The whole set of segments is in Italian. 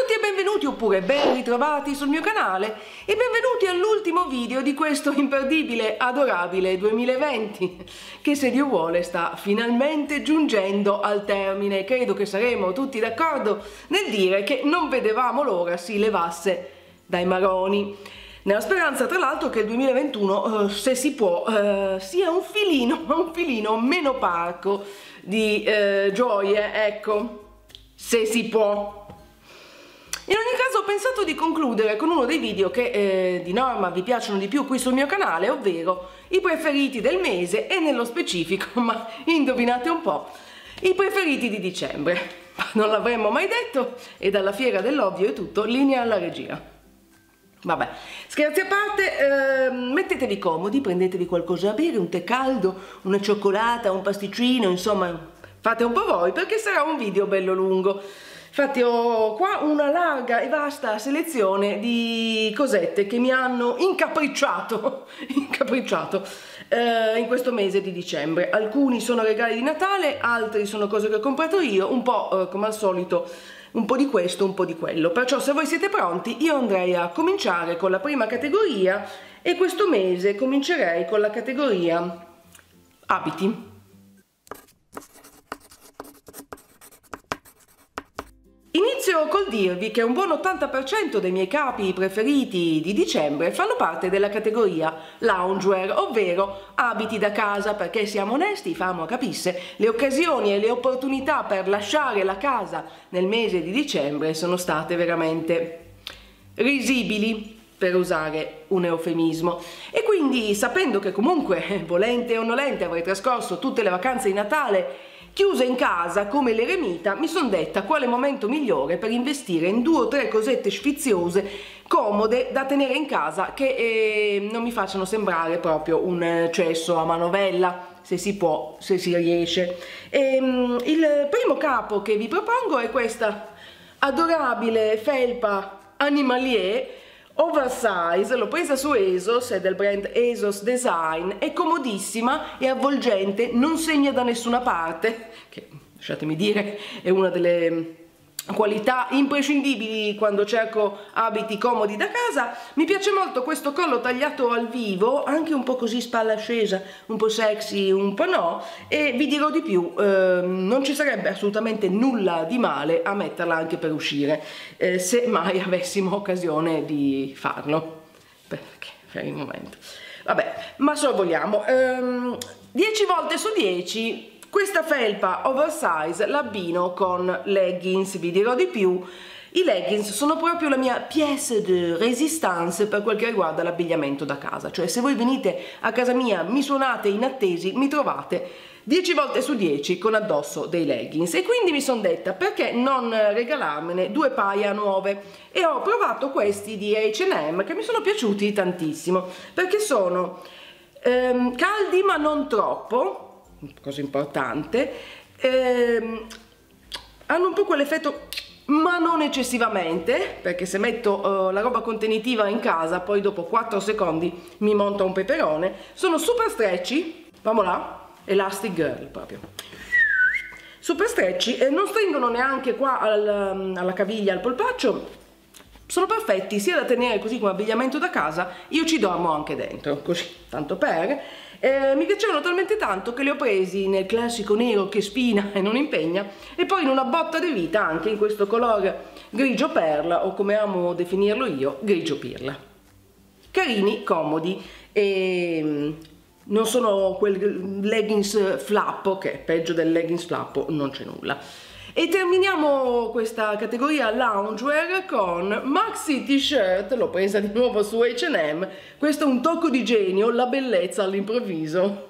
tutti e benvenuti oppure ben ritrovati sul mio canale e benvenuti all'ultimo video di questo imperdibile, adorabile 2020 che, se Dio vuole, sta finalmente giungendo al termine. Credo che saremo tutti d'accordo nel dire che non vedevamo l'ora si levasse dai maroni, nella speranza tra l'altro che il 2021, se si può, sia un filino meno parco di gioie, ecco, se si può. In ogni caso ho pensato di concludere con uno dei video che di norma vi piacciono di più qui sul mio canale, ovvero i preferiti del mese e nello specifico, ma indovinate un po', i preferiti di dicembre. Non l'avremmo mai detto e dalla fiera dell'ovvio e tutto, linea alla regia. Vabbè, scherzi a parte, mettetevi comodi, prendetevi qualcosa da bere, un tè caldo, una cioccolata, un pasticcino, insomma fate un po' voi perché sarà un video bello lungo. Infatti ho qua una larga e vasta selezione di cosette che mi hanno incapricciato in questo mese di dicembre. Alcuni sono regali di Natale, altri sono cose che ho comprato io, un po' come al solito, un po' di questo, un po' di quello. Perciò, se voi siete pronti, io andrei a cominciare con la prima categoria e questo mese comincerei con la categoria abiti. Inizio col dirvi che un buon 80% dei miei capi preferiti di dicembre fanno parte della categoria loungewear, ovvero abiti da casa, perché siamo onesti, famo capisse, le occasioni e le opportunità per lasciare la casa nel mese di dicembre sono state veramente risibili, per usare un eufemismo, e quindi, sapendo che comunque, volente o nolente, avrei trascorso tutte le vacanze di Natale chiusa in casa come l'eremita, mi son detta quale momento migliore per investire in 2 o 3 cosette sfiziose, comode, da tenere in casa, che non mi facciano sembrare proprio un cesso a manovella, se si può, se si riesce. Il primo capo che vi propongo è questa adorabile felpa animalier oversize, l'ho presa su ASOS, è del brand ASOS Design, è comodissima, è avvolgente, non segna da nessuna parte, che lasciatemi dire è una delle qualità imprescindibili quando cerco abiti comodi da casa. Mi piace molto questo collo tagliato al vivo, anche un po' così spalla scesa, un po' sexy, un po' no, e vi dirò di più, non ci sarebbe assolutamente nulla di male a metterla anche per uscire, se mai avessimo occasione di farlo, perché per il momento vabbè, ma sorvoliamo. 10 volte su 10 questa felpa oversize l'abbino con leggings, vi dirò di più. I leggings sono proprio la mia pièce de résistance per quel che riguarda l'abbigliamento da casa, cioè se voi venite a casa mia, mi suonate inattesi, mi trovate 10 volte su 10 con addosso dei leggings, e quindi mi sono detta perché non regalarmene 2 paia nuove, e ho provato questi di H&M che mi sono piaciuti tantissimo perché sono caldi ma non troppo, cosa importante, hanno un po' quell'effetto ma non eccessivamente, perché se metto la roba contenitiva in casa poi dopo 4 secondi mi monta un peperone. Sono super stretchy, là, elastic girl proprio, super stretchy, e non stringono neanche qua alla caviglia, al polpaccio. Sono perfetti sia da tenere così come abbigliamento da casa, io ci dormo anche dentro, così, tanto per. Mi piacevano talmente tanto che li ho presi nel classico nero che spina e non impegna, e poi in una botta di vita anche in questo colore grigio perla, o come amo definirlo io, grigio pirla. Carini, comodi, e non sono quel leggings flappo, che peggio del leggings flappo non c'è nulla. E terminiamo questa categoria loungewear con maxi t-shirt, l'ho presa di nuovo su H&M, questo è un tocco di genio, la bellezza all'improvviso,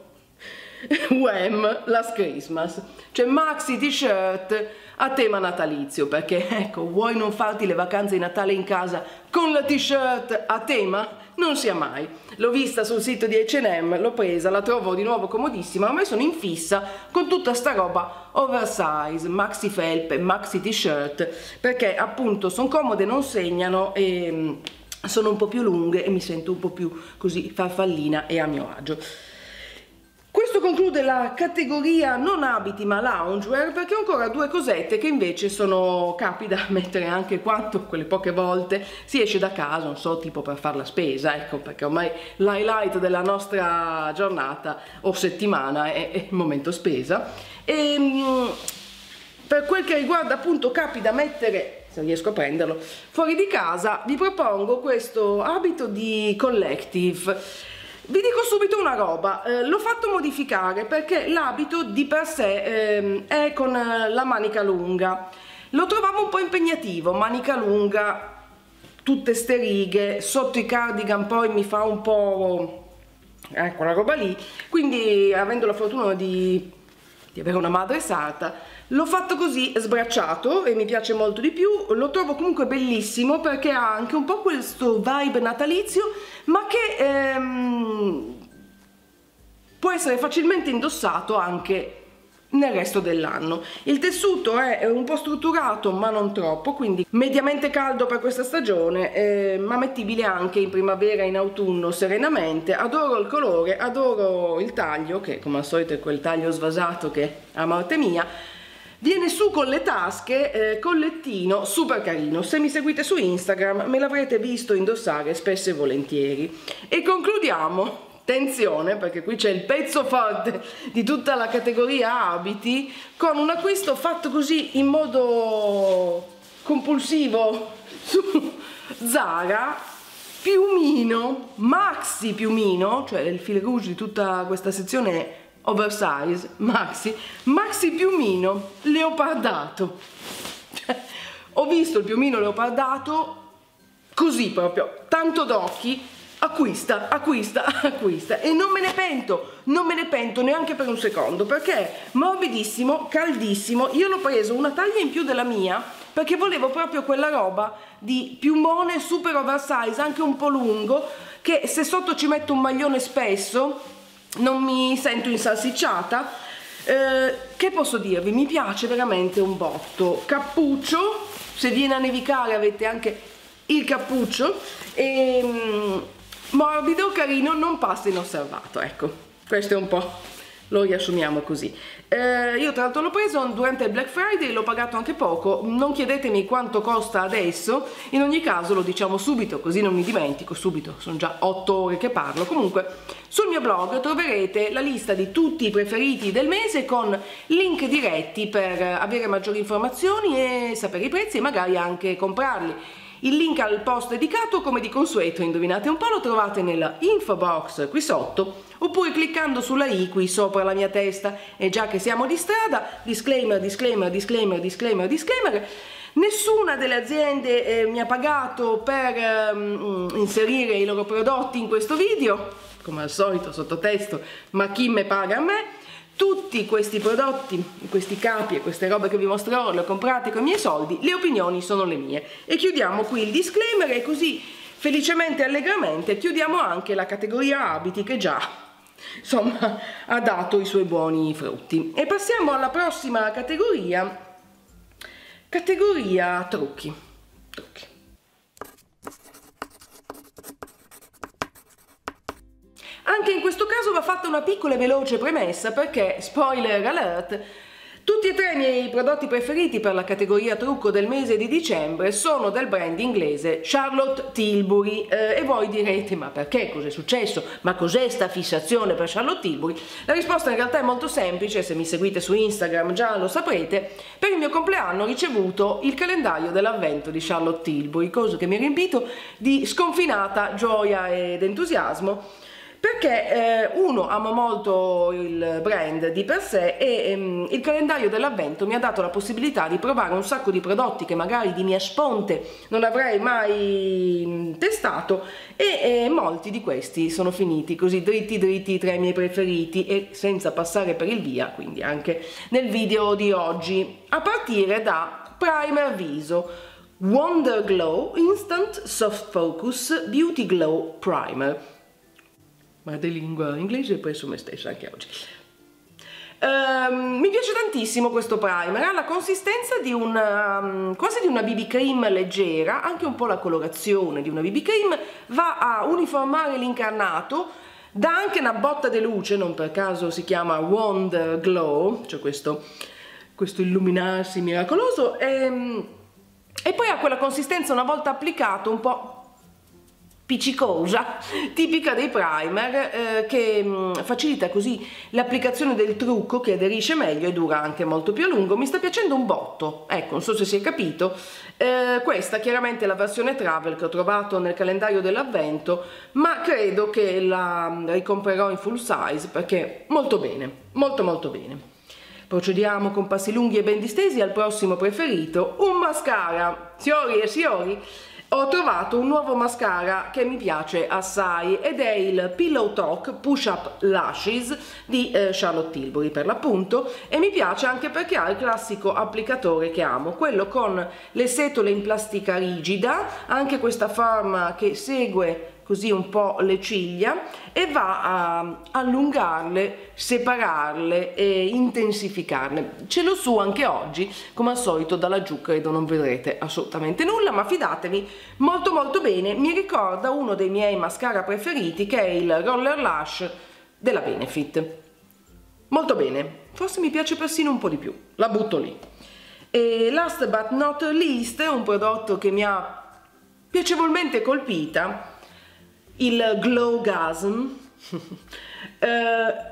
Wham! Last Christmas, cioè maxi t-shirt a tema natalizio, perché ecco, vuoi non farti le vacanze di Natale in casa con la t-shirt a tema? Non sia mai. L'ho vista sul sito di H&M, l'ho presa, la trovo di nuovo comodissima, ma sono in fissa con tutta sta roba oversize, maxi felpe, maxi t-shirt, perché appunto sono comode, non segnano e sono un po' più lunghe e mi sento un po' più così farfallina e a mio agio. Questo Questo conclude la categoria non abiti ma loungewear, perché ho ancora due cosette che invece sono capi da mettere anche quando quelle poche volte si esce da casa, non so, tipo per fare la spesa, ecco, perché ormai l'highlight della nostra giornata o settimana è il momento spesa. E per quel che riguarda appunto capi da mettere, se riesco a prenderlo, fuori di casa, vi propongo questo abito di Collective. Vi dico subito una roba, l'ho fatto modificare perché l'abito di per sé è con la manica lunga. Lo trovavo un po' impegnativo, manica lunga, tutte ste righe, sotto i cardigan poi mi fa un po', quella roba lì, quindi avendo la fortuna di avere una madre sarta, l'ho fatto così sbracciato e mi piace molto di più. Lo trovo comunque bellissimo perché ha anche un po' questo vibe natalizio, ma che può essere facilmente indossato anche nel resto dell'anno. Il tessuto è un po' strutturato ma non troppo, quindi mediamente caldo per questa stagione, ma mettibile anche in primavera e in autunno serenamente. Adoro il colore, adoro il taglio, che come al solito è quel taglio svasato che a morte mia. Viene su con le tasche, collettino super carino. Se mi seguite su Instagram me l'avrete visto indossare spesso e volentieri. E concludiamo, attenzione perché qui c'è il pezzo forte di tutta la categoria abiti, con un acquisto fatto così in modo compulsivo su Zara, piumino, maxi piumino, cioè il fil rouge di tutta questa sezione oversize, maxi piumino leopardato. Ho visto il piumino leopardato così proprio, tanto d'occhi, acquista e non me ne pento neanche per un secondo, perché è morbidissimo, caldissimo. Io l'ho preso una taglia in più della mia perché volevo proprio quella roba di piumone super oversize, anche un po' lungo, che se sotto ci metto un maglione spesso non mi sento insalsicciata. Che posso dirvi? Mi piace veramente un botto. Cappuccio, se viene a nevicare avete anche il cappuccio, e morbido, carino, non passa inosservato, ecco, questo è un po', lo riassumiamo così. Io tra l'altro l'ho preso durante il Black Friday, l'ho pagato anche poco, non chiedetemi quanto costa adesso, in ogni caso lo diciamo subito così non mi dimentico subito, sono già 8 ore che parlo. Comunque sul mio blog troverete la lista di tutti i preferiti del mese con link diretti per avere maggiori informazioni e sapere i prezzi e magari anche comprarli. Il link al post dedicato, come di consueto, indovinate un po', lo trovate nella info box qui sotto, oppure cliccando sulla i qui sopra la mia testa. E già che siamo di strada, disclaimer, nessuna delle aziende mi ha pagato per inserire i loro prodotti in questo video, come al solito sottotesto, ma chi me paga a me. Tutti questi prodotti, questi capi e queste robe che vi mostrerò le ho comprate con i miei soldi, le opinioni sono le mie. E chiudiamo qui il disclaimer e così felicemente e allegramente chiudiamo anche la categoria abiti che già, insomma, ha dato i suoi buoni frutti. E passiamo alla prossima categoria trucchi. Anche in questo caso va fatta una piccola e veloce premessa perché, spoiler alert, tutti e tre i miei prodotti preferiti per la categoria trucco del mese di dicembre sono del brand inglese Charlotte Tilbury. E voi direte, ma perché? Cos'è successo? Ma cos'è sta fissazione per Charlotte Tilbury? La risposta in realtà è molto semplice, se mi seguite su Instagram già lo saprete. Per il mio compleanno ho ricevuto il calendario dell'avvento di Charlotte Tilbury, cosa che mi ha riempito di sconfinata gioia ed entusiasmo. Perché uno, amo molto il brand di per sé e il calendario dell'avvento mi ha dato la possibilità di provare un sacco di prodotti che magari di mia sponte non avrei mai testato e molti di questi sono finiti così dritti tra i miei preferiti e senza passare per il via, quindi anche nel video di oggi, a partire da primer viso Wonder Glow Instant Soft Focus Beauty Glow Primer. Madrelingua inglese presso me stessa anche oggi. Mi piace tantissimo questo primer, ha la consistenza di quasi di una BB cream leggera, anche un po' la colorazione di una BB cream, va a uniformare l'incarnato dà anche una botta di luce, non per caso si chiama Wonder Glow, cioè questo illuminarsi miracoloso, e poi ha quella consistenza una volta applicato un po' appiccicosa, tipica dei primer, che facilita così l'applicazione del trucco, che aderisce meglio e dura anche molto più a lungo. Mi sta piacendo un botto, ecco, non so se si è capito. Questa chiaramente è la versione travel che ho trovato nel calendario dell'avvento, ma credo che la ricomprerò in full size perché molto bene, molto molto bene. Procediamo con passi lunghi e ben distesi al prossimo preferito, un mascara. Signori e signori, ho trovato un nuovo mascara che mi piace assai ed è il Pillow Talk Push Up Lashes di Charlotte Tilbury per l'appunto, e mi piace anche perché ha il classico applicatore che amo, quello con le setole in plastica rigida, anche questa forma che segue così un po' le ciglia e va a allungarle, separarle e intensificarle. Ce l'ho su anche oggi, come al solito da laggiù credo non vedrete assolutamente nulla, ma fidatevi, molto molto bene. Mi ricorda uno dei miei mascara preferiti, che è il Roller Lash della Benefit. Molto bene, forse mi piace persino un po' di più, la butto lì. E last but not least, un prodotto che mi ha piacevolmente colpita, il Glowgasm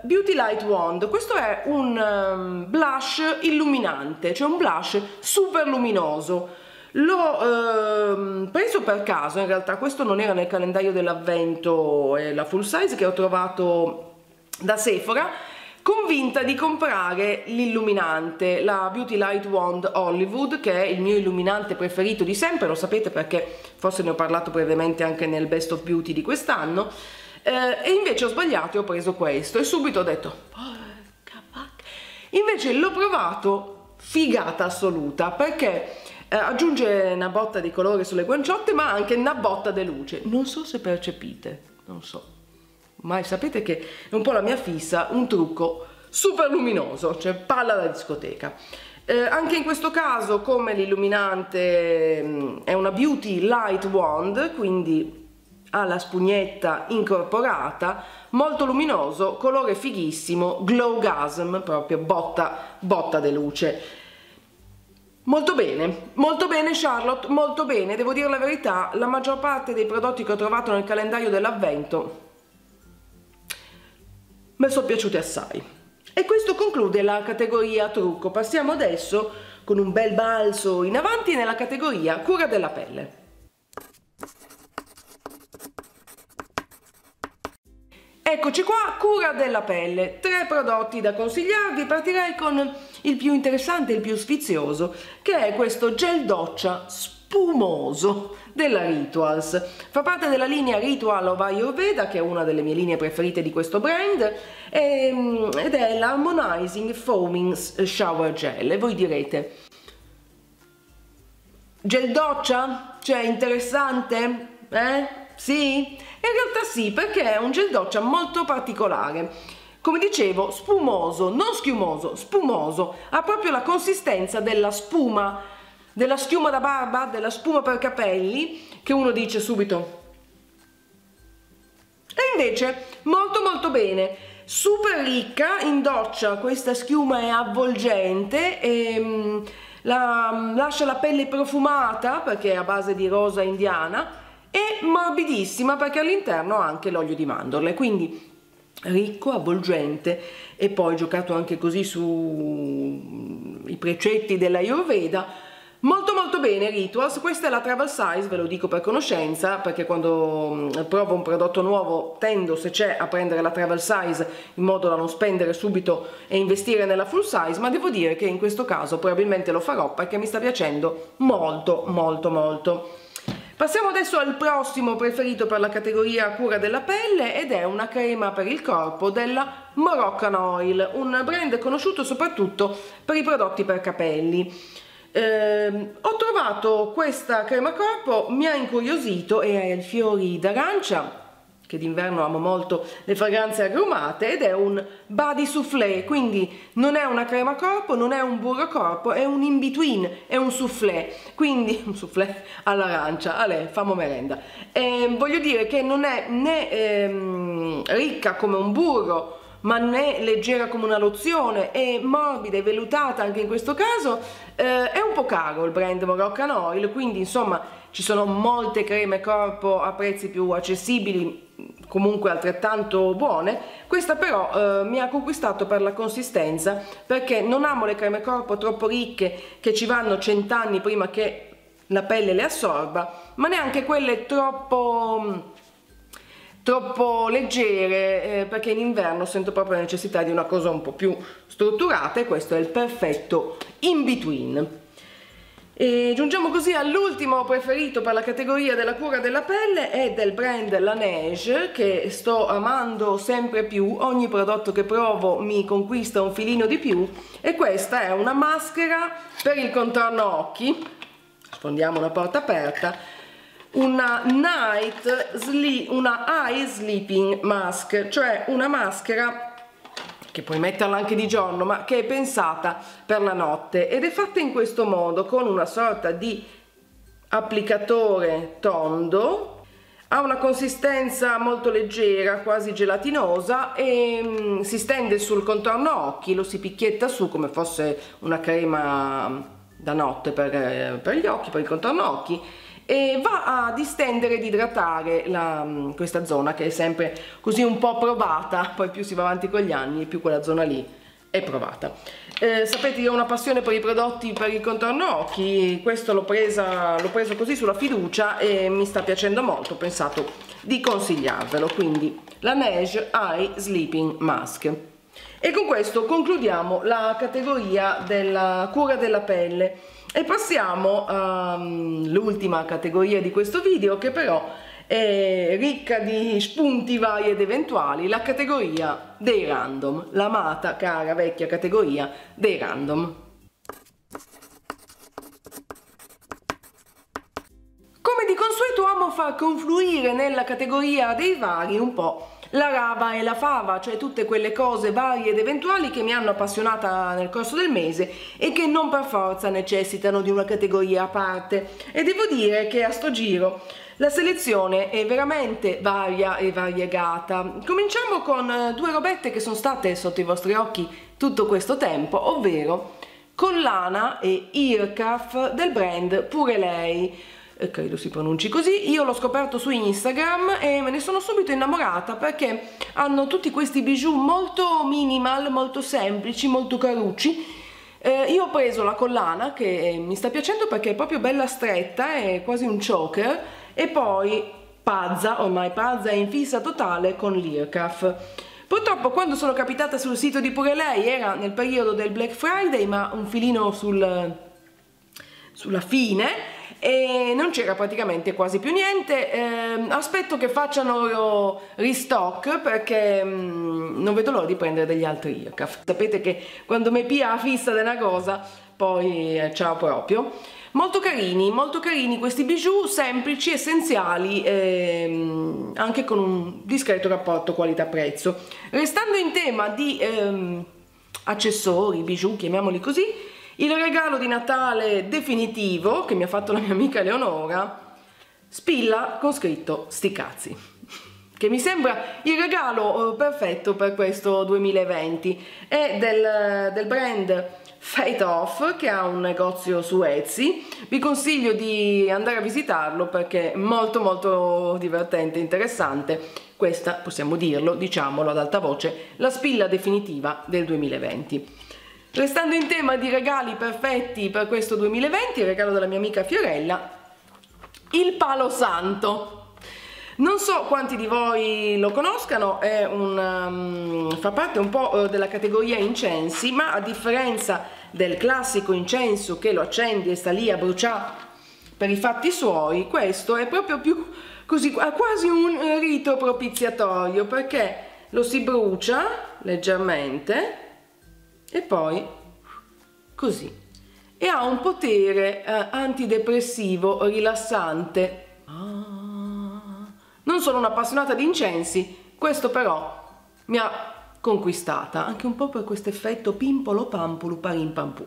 Beauty Light Wand. Questo è un blush illuminante, cioè un blush super luminoso. L'ho preso per caso, in realtà questo non era nel calendario dell'avvento, è la full size che ho trovato da Sephora, convinta di comprare l'illuminante, la Beauty Light Wand Hollywood, che è il mio illuminante preferito di sempre, lo sapete perché forse ne ho parlato brevemente anche nel Best of Beauty di quest'anno, e invece ho sbagliato e ho preso questo e subito ho detto porca vacca. Invece l'ho provato, figata assoluta, perché aggiunge una botta di colore sulle guanciotte ma anche una botta di luce, non so se percepite, non so. Ma sapete che è un po' la mia fissa, un trucco super luminoso, cioè palla da discoteca. Anche in questo caso, come l'illuminante, è una Beauty Light Wand, quindi ha la spugnetta incorporata, molto luminoso, colore fighissimo, Glowgasm, proprio botta di luce. Molto bene Charlotte, molto bene, devo dire la verità, la maggior parte dei prodotti che ho trovato nel calendario dell'avvento mi sono piaciuti assai. E questo conclude la categoria trucco. Passiamo adesso con un bel balzo in avanti nella categoria cura della pelle. Eccoci qua, cura della pelle, 3 prodotti da consigliarvi. Partirei con il più interessante, il più sfizioso, che è questo gel doccia spumoso della Rituals. Fa parte della linea Ritual of Ayurveda, che è una delle mie linee preferite di questo brand, ed è l'Harmonizing Foaming Shower Gel. E voi direte, gel doccia? Cioè, interessante? Sì? In realtà sì, perché è un gel doccia molto particolare. Come dicevo, spumoso, non schiumoso, spumoso. Ha proprio la consistenza della schiuma da barba, della spuma per capelli, che uno dice subito. E invece molto bene, super ricca in doccia, questa schiuma è avvolgente e lascia la pelle profumata perché è a base di rosa indiana e morbidissima perché all'interno ha anche l'olio di mandorle, quindi ricco, avvolgente, e poi giocato anche così sui precetti della Ayurveda. Molto bene Rituals. Questa è la travel size, ve lo dico per conoscenza, perché quando provo un prodotto nuovo tendo, se c'è, a prendere la travel size in modo da non spendere subito e investire nella full size, ma devo dire che in questo caso probabilmente lo farò perché mi sta piacendo molto. Passiamo adesso al prossimo preferito per la categoria cura della pelle, ed è una crema per il corpo della Moroccan Oil, un brand conosciuto soprattutto per i prodotti per capelli. Ho trovato questa crema corpo, mi ha incuriosito e ha i fiori d'arancia che d'inverno amo molto le fragranze agrumate, ed è un body soufflé, quindi non è una crema corpo, non è un burro corpo, è un in between, è un soufflé, quindi un soufflé all'arancia, famo merenda. Voglio dire che non è né ricca come un burro, ma né leggera come una lozione, è morbida e vellutata anche in questo caso. È un po' caro il brand Moroccan Oil, quindi insomma ci sono molte creme corpo a prezzi più accessibili, comunque altrettanto buone. Questa però mi ha conquistato per la consistenza, perché non amo le creme corpo troppo ricche che ci vanno 100 anni prima che la pelle le assorba, ma neanche quelle troppo leggere, perché in inverno sento proprio la necessità di una cosa un po' più strutturata, e questo è il perfetto in between. E giungiamo così all'ultimo preferito per la categoria della cura della pelle, è del brand Laneige, che sto amando sempre più. Ogni prodotto che provo mi conquista un filino di più, e questa è una maschera per il contorno occhi. Sfondiamo una porta aperta. Una eye sleeping mask, cioè una maschera che puoi metterla anche di giorno, ma che è pensata per la notte, ed è fatta in questo modo, con una sorta di applicatore tondo. Ha una consistenza molto leggera, quasi gelatinosa, e si stende sul contorno occhi, lo si picchietta su come fosse una crema da notte per gli occhi, per il contorno occhi, e va a distendere ed idratare questa zona, che è sempre così un po' provata. Poi più si va avanti con gli anni e più quella zona lì è provata. Sapete, io ho una passione per i prodotti per il contorno occhi. Questo l'ho preso così sulla fiducia e mi sta piacendo molto, ho pensato di consigliarvelo. Quindi Laneige Eye Sleeping Mask. E con questo concludiamo la categoria della cura della pelle e passiamo all'ultima categoria di questo video, che però è ricca di spunti vari ed eventuali, la categoria dei random, l'amata, cara, vecchia categoria dei random. Come di consueto amo far confluire nella categoria dei vari un po' la rava e la fava, cioè tutte quelle cose varie ed eventuali che mi hanno appassionata nel corso del mese e che non per forza necessitano di una categoria a parte. E devo dire che a sto giro la selezione è veramente varia e variegata. Cominciamo con due robette che sono state sotto i vostri occhi tutto questo tempo, ovvero collana e ear cuff del brand Pure Lei. Credo si pronunci così. Io l'ho scoperto su Instagram e me ne sono subito innamorata, perché hanno tutti questi bijou molto minimal, molto semplici, molto carucci. Io ho preso la collana, che mi sta piacendo perché è proprio bella stretta, è quasi un choker, e poi pazza, ormai pazza e in fissa totale con l'ear cuff. Purtroppo quando sono capitata sul sito di Pure Lei era nel periodo del Black Friday, ma un filino sulla fine, e non c'era praticamente quasi più niente. Aspetto che facciano restock, perché non vedo l'ora di prendere degli altri ear cuff. Sapete che quando mi pia la fissa di una cosa, poi ciao proprio. Molto carini questi bijou, semplici, essenziali, anche con un discreto rapporto qualità-prezzo. Restando in tema di accessori, bijou, chiamiamoli così, il regalo di Natale definitivo che mi ha fatto la mia amica Eleonora, spilla con scritto "sti cazzi", che mi sembra il regalo perfetto per questo 2020. È del brand Fate Off, che ha un negozio su Etsy. Vi consiglio di andare a visitarlo perché è molto molto divertente e interessante. Questa, possiamo dirlo, diciamolo ad alta voce, la spilla definitiva del 2020. Restando in tema di regali perfetti per questo 2020, il regalo della mia amica Fiorella, il palo santo. Non so quanti di voi lo conoscano, fa parte un po' della categoria incensi, ma a differenza del classico incenso che lo accendi e sta lì a bruciare per i fatti suoi, questo è proprio più così, quasi un rito propiziatorio, perché lo si brucia leggermente e poi così, e ha un potere antidepressivo, rilassante. Non Non sono un'appassionata di incensi, questo però mi ha conquistata, anche un po' per questo effetto pimpolo pampulu parim pampù.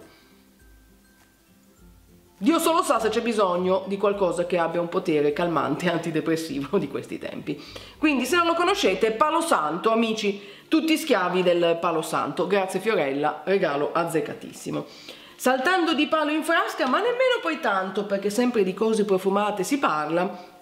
Dio solo sa se c'è bisogno di qualcosa che abbia un potere calmante e antidepressivo di questi tempi. Quindi se non lo conoscete, Palo Santo, amici, tutti schiavi del Palo Santo. Grazie Fiorella, regalo azzeccatissimo. Saltando di palo in frasca, ma nemmeno poi tanto, perché sempre di cose profumate si parla.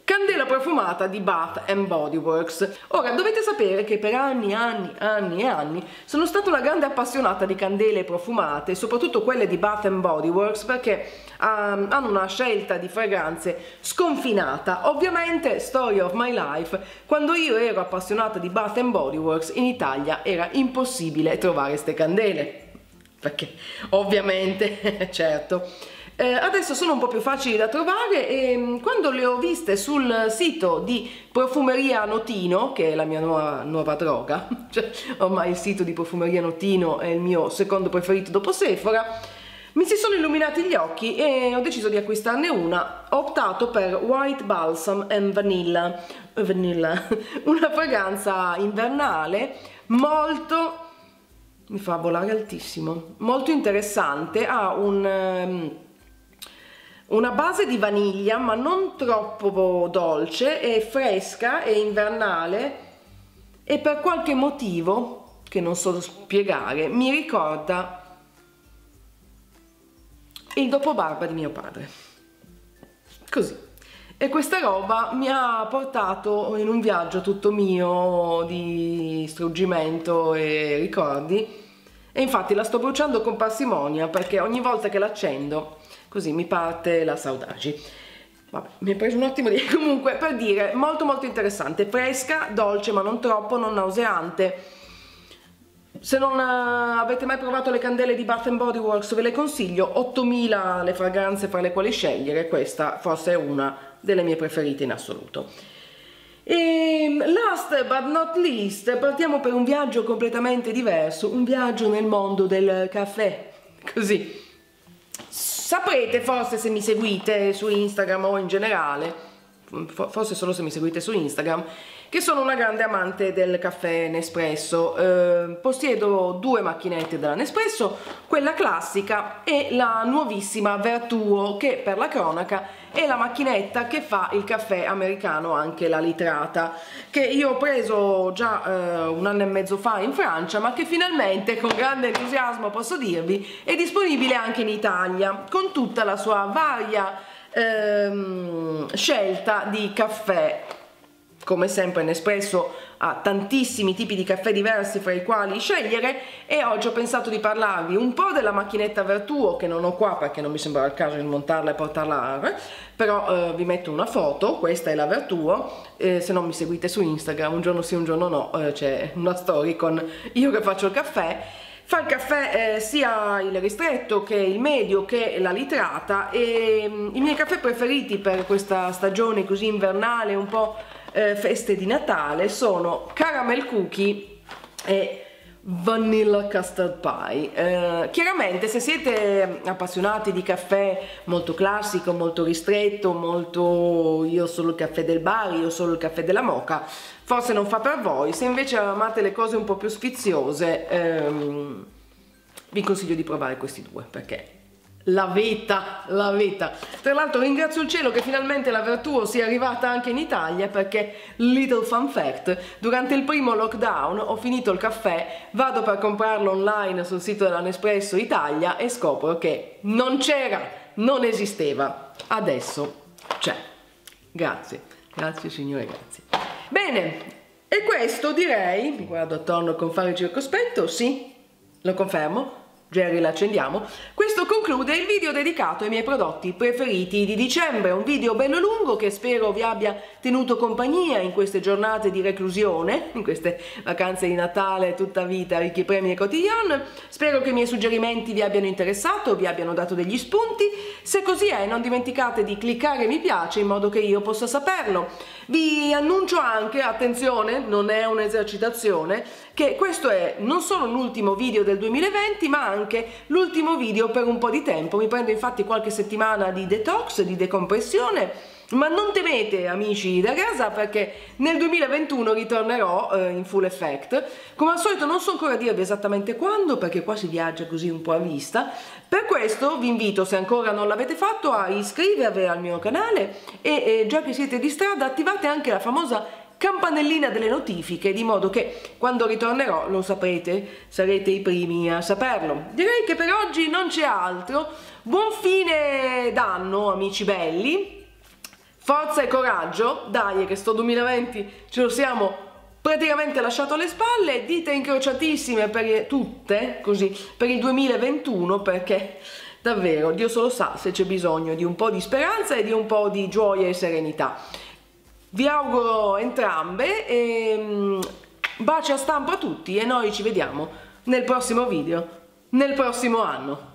Candela profumata di Bath & Body Works. Ora, dovete sapere che per anni e anni sono stata una grande appassionata di candele profumate, soprattutto quelle di Bath & Body Works, perché hanno una scelta di fragranze sconfinata. Ovviamente, story of my life, quando io ero appassionata di Bath & Body Works in Italia era impossibile trovare queste candele, perché ovviamente, certo. Adesso sono un po' più facili da trovare e quando le ho viste sul sito di Profumeria Notino, che è la mia nuova droga, cioè ormai il sito di Profumeria Notino è il mio secondo preferito dopo Sephora, mi si sono illuminati gli occhi e ho deciso di acquistarne una. Ho optato per White Balsam and Vanilla, una fragranza invernale molto, mi fa volare altissimo, molto interessante, ha una base di vaniglia ma non troppo dolce, è fresca e invernale e per qualche motivo che non so spiegare mi ricorda il dopobarba di mio padre, così. E questa roba mi ha portato in un viaggio tutto mio di struggimento e ricordi e infatti la sto bruciando con parsimonia perché ogni volta che l'accendo così mi parte la saudade. Vabbè, mi è preso un attimo di... Comunque, per dire, molto interessante, fresca, dolce ma non troppo, non nauseante. Se non avete mai provato le candele di Bath & Body Works ve le consiglio, 8000 le fragranze fra le quali scegliere, questa forse è una delle mie preferite in assoluto. E last but not least, partiamo per un viaggio completamente diverso, un viaggio nel mondo del caffè, così. Saprete forse se mi seguite su Instagram o in generale, forse solo se mi seguite su Instagram, che sono una grande amante del caffè Nespresso. Possiedo 2 macchinette della Nespresso, quella classica e la nuovissima Vertuo, che per la cronaca è la macchinetta che fa il caffè americano, anche la litrata, che io ho preso già 1 anno e mezzo fa in Francia, ma che finalmente con grande entusiasmo posso dirvi è disponibile anche in Italia, con tutta la sua varia scelta di caffè. Come sempre Nespresso ha tantissimi tipi di caffè diversi fra i quali scegliere e oggi ho pensato di parlarvi un po' della macchinetta Vertuo, che non ho qua perché non mi sembra il caso di montarla e portarla, però vi metto una foto. Questa è la Vertuo, se non mi seguite su Instagram, un giorno sì un giorno no, c'è una story con io che faccio il caffè. Fa il caffè sia il ristretto che il medio che la litrata, e i miei caffè preferiti per questa stagione così invernale, un po' feste di Natale, sono Caramel Cookie e Vanilla Custard Pie. Chiaramente se siete appassionati di caffè molto classico, molto ristretto, molto io solo il caffè del bar, io solo il caffè della moka, forse non fa per voi. Se invece amate le cose un po' più sfiziose, vi consiglio di provare questi 2 perché la vita. Tra l'altro ringrazio il cielo che finalmente la Vertuo sia arrivata anche in Italia, perché little fun fact, durante il primo lockdown ho finito il caffè, vado per comprarlo online sul sito della Nespresso Italia e scopro che non c'era, non esisteva. Adesso c'è. Grazie signore, grazie. Bene, e questo direi, mi guardo attorno con fare circospetto, sì, lo confermo. Jerry, l'accendiamo. Questo conclude il video dedicato ai miei prodotti preferiti di dicembre, un video bello lungo che spero vi abbia tenuto compagnia in queste giornate di reclusione, in queste vacanze di Natale tutta vita ricchi premi e quotidian. Spero che i miei suggerimenti vi abbiano interessato, vi abbiano dato degli spunti. Se così è, non dimenticate di cliccare mi piace in modo che io possa saperlo. Vi annuncio anche, attenzione, non è un'esercitazione, che questo è non solo l'ultimo video del 2020 ma anche l'ultimo video per un po' di tempo. Mi prendo infatti qualche settimana di detox, di decompressione Ma non temete, amici da casa, perché nel 2021 ritornerò in full effect. Come al solito non so ancora dirvi esattamente quando, perché qua si viaggia così un po' a vista. Per questo vi invito, se ancora non l'avete fatto, a iscrivervi al mio canale e già che siete di strada attivate anche la famosa campanellina delle notifiche, di modo che quando ritornerò lo saprete, sarete i primi a saperlo. Direi che per oggi non c'è altro. Buon fine d'anno, amici belli. Forza e coraggio, dai che sto 2020 ce lo siamo praticamente lasciato alle spalle, dita incrociatissime per tutte, così, per il 2021, perché davvero Dio solo sa se c'è bisogno di un po' di speranza e di un po' di gioia e serenità. Vi auguro entrambe e baci a stampo a tutti e noi ci vediamo nel prossimo video, nel prossimo anno.